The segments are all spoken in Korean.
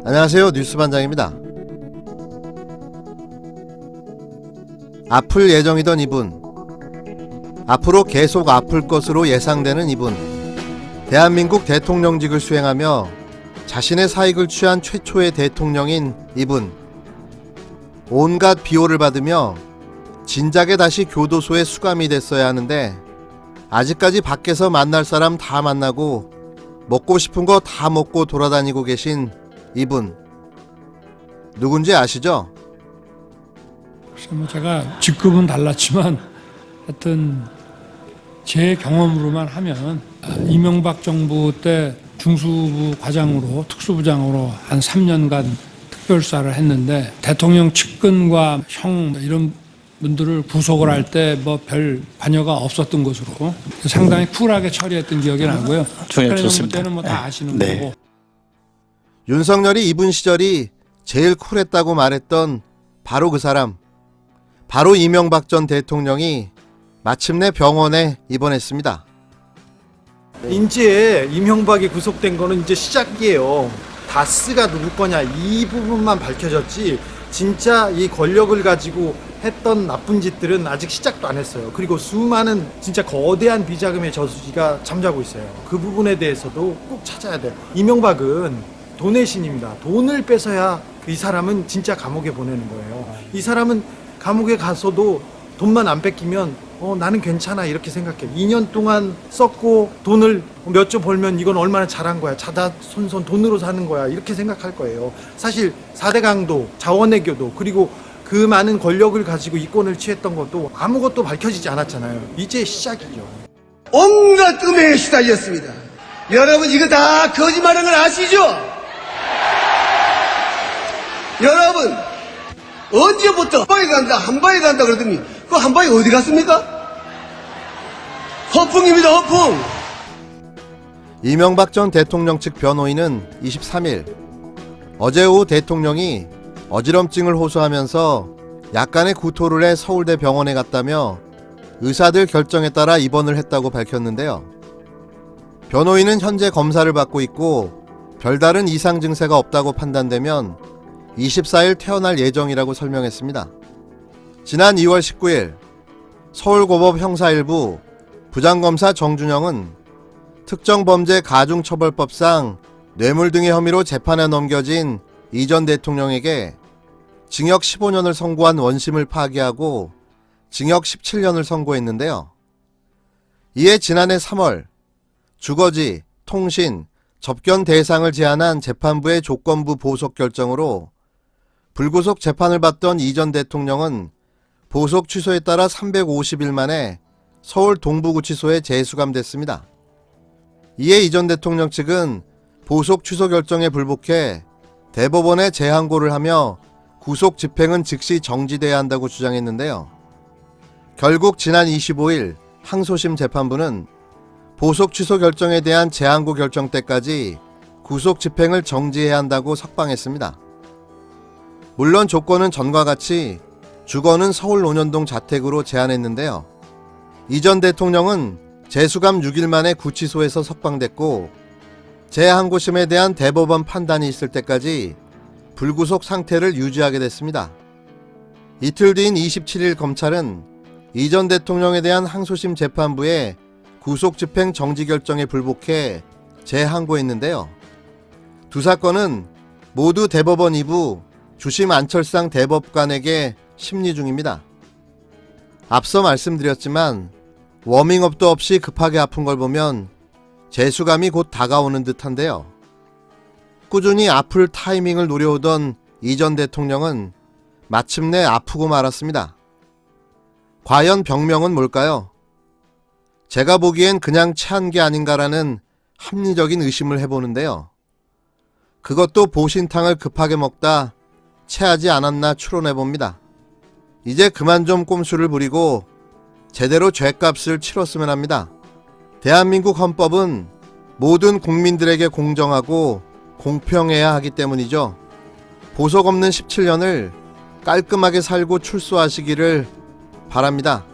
안녕하세요. 뉴스반장입니다. 아플 예정이던 이분, 앞으로 계속 아플 것으로 예상되는 이분, 대한민국 대통령직을 수행하며 자신의 사익을 취한 최초의 대통령인 이분, 온갖 비호를 받으며 진작에 다시 교도소에 수감이 됐어야 하는데 아직까지 밖에서 만날 사람 다 만나고 먹고 싶은 거 다 먹고 돌아다니고 계신 이분, 누군지 아시죠? 글쎄 제가 직급은 달랐지만 하여튼 제 경험으로만 하면 이명박 정부 때 중수부 과장으로 특수부장으로 한 3년간 특별수사를 했는데 대통령 측근과 형 이런 분들을 구속을 할 때 뭐 별 관여가 없었던 것으로 상당히 쿨하게 처리했던 기억이 나고요. 총장님 좋습니다. 때는 뭐 다 아시는 네. 거고. 윤석열이 이분 시절이 제일 쿨했다고 말했던 바로 그 사람, 바로 이명박 전 대통령이 마침내 병원에 입원했습니다. 이제 이명박이 구속된 거는 이제 시작이에요. 다스가 누구 거냐 이 부분만 밝혀졌지 진짜 이 권력을 가지고 했던 나쁜 짓들은 아직 시작도 안 했어요. 그리고 수많은 진짜 거대한 비자금의 저수지가 잠자고 있어요. 그 부분에 대해서도 꼭 찾아야 돼요. 이명박은 돈의 신입니다. 돈을 뺏어야 이 사람은 진짜 감옥에 보내는 거예요. 이 사람은 감옥에 가서도 돈만 안 뺏기면 나는 괜찮아 이렇게 생각해. 2년 동안 썼고 돈을 몇 조 벌면 이건 얼마나 잘한 거야. 자다손손 돈으로 사는 거야. 이렇게 생각할 거예요. 사실 4대 강도, 자원외교도 그리고 그 많은 권력을 가지고 이권을 취했던 것도 아무것도 밝혀지지 않았잖아요. 이제 시작이죠. 온갖 음해에 시달렸습니다. 여러분 이거 다 거짓말인 걸 아시죠? 여러분 언제부터 한 방에 간다 그러더니 그 한 방에 어디 갔습니까? 허풍입니다, 허풍. 이명박 전 대통령 측 변호인은 23일 어제 오후 대통령이 어지럼증을 호소하면서 약간의 구토를 해 서울대 병원에 갔다며 의사들 결정에 따라 입원을 했다고 밝혔는데요. 변호인은 현재 검사를 받고 있고 별다른 이상 증세가 없다고 판단되면 24일 퇴원할 예정이라고 설명했습니다. 지난 2월 19일 서울고법 형사 1부 부장검사 정준영은 특정범죄 가중처벌법상 뇌물 등의 혐의로 재판에 넘겨진 이 전 대통령에게 징역 15년을 선고한 원심을 파기하고 징역 17년을 선고했는데요. 이에 지난해 3월 주거지, 통신, 접견 대상을 제한한 재판부의 조건부 보석 결정으로 불구속 재판을 받던 이 전 대통령은 보석 취소에 따라 350일 만에 서울 동부구치소에 재수감됐습니다. 이에 이 전 대통령 측은 보석 취소 결정에 불복해 대법원에 재항고를 하며 구속 집행은 즉시 정지돼야 한다고 주장했는데요. 결국 지난 25일 항소심 재판부는 보석 취소 결정에 대한 재항고 결정 때까지 구속 집행을 정지해야 한다고 석방했습니다. 물론 조건은 전과 같이 주거는 서울 논현동 자택으로 제한했는데요. 이 전 대통령은 재수감 6일 만에 구치소에서 석방됐고 재항고심에 대한 대법원 판단이 있을 때까지 불구속 상태를 유지하게 됐습니다. 이틀 뒤인 27일 검찰은 이 전 대통령에 대한 항소심 재판부의 구속 집행 정지 결정에 불복해 재항고했는데요. 두 사건은 모두 대법원 2부 주심 안철상 대법관에게 심리 중입니다. 앞서 말씀드렸지만 워밍업도 없이 급하게 아픈 걸 보면 재수감이 곧 다가오는 듯한데요. 꾸준히 아플 타이밍을 노려오던 이 전 대통령은 마침내 아프고 말았습니다. 과연 병명은 뭘까요? 제가 보기엔 그냥 체한 게 아닌가라는 합리적인 의심을 해보는데요. 그것도 보신탕을 급하게 먹다 체하지 않았나 추론해봅니다. 이제 그만 좀 꼼수를 부리고 제대로 죗값을 치렀으면 합니다. 대한민국 헌법은 모든 국민들에게 공정하고 공평해야 하기 때문이죠. 보석 없는 17년을 깔끔하게 살고 출소하시기를 바랍니다.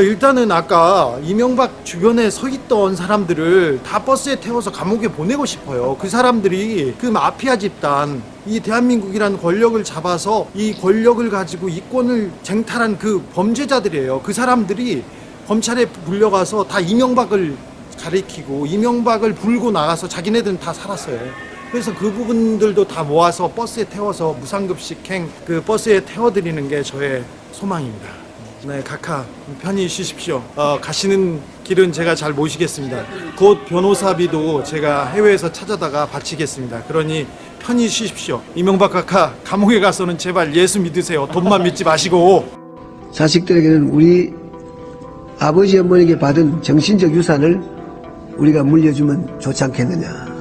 일단은 아까 이명박 주변에 서 있던 사람들을 다 버스에 태워서 감옥에 보내고 싶어요. 그 사람들이 그 마피아 집단, 이 대한민국이라는 권력을 잡아서 이 권력을 가지고 이권을 쟁탈한 그 범죄자들이에요. 그 사람들이 검찰에 불려가서 다 이명박을 가리키고 이명박을 불고 나가서 자기네들은 다 살았어요. 그래서 그 부분들도 다 모아서 버스에 태워서 무상급식행 그 버스에 태워드리는 게 저의 소망입니다. 네, 각하 편히 쉬십시오. 가시는 길은 제가 잘 모시겠습니다. 곧 변호사비도 제가 해외에서 찾아다가 바치겠습니다. 그러니 편히 쉬십시오. 이명박 각하, 감옥에 가서는 제발 예수 믿으세요. 돈만 믿지 마시고. 자식들에게는 우리 아버지 어머니에게 받은 정신적 유산을 우리가 물려주면 좋지 않겠느냐.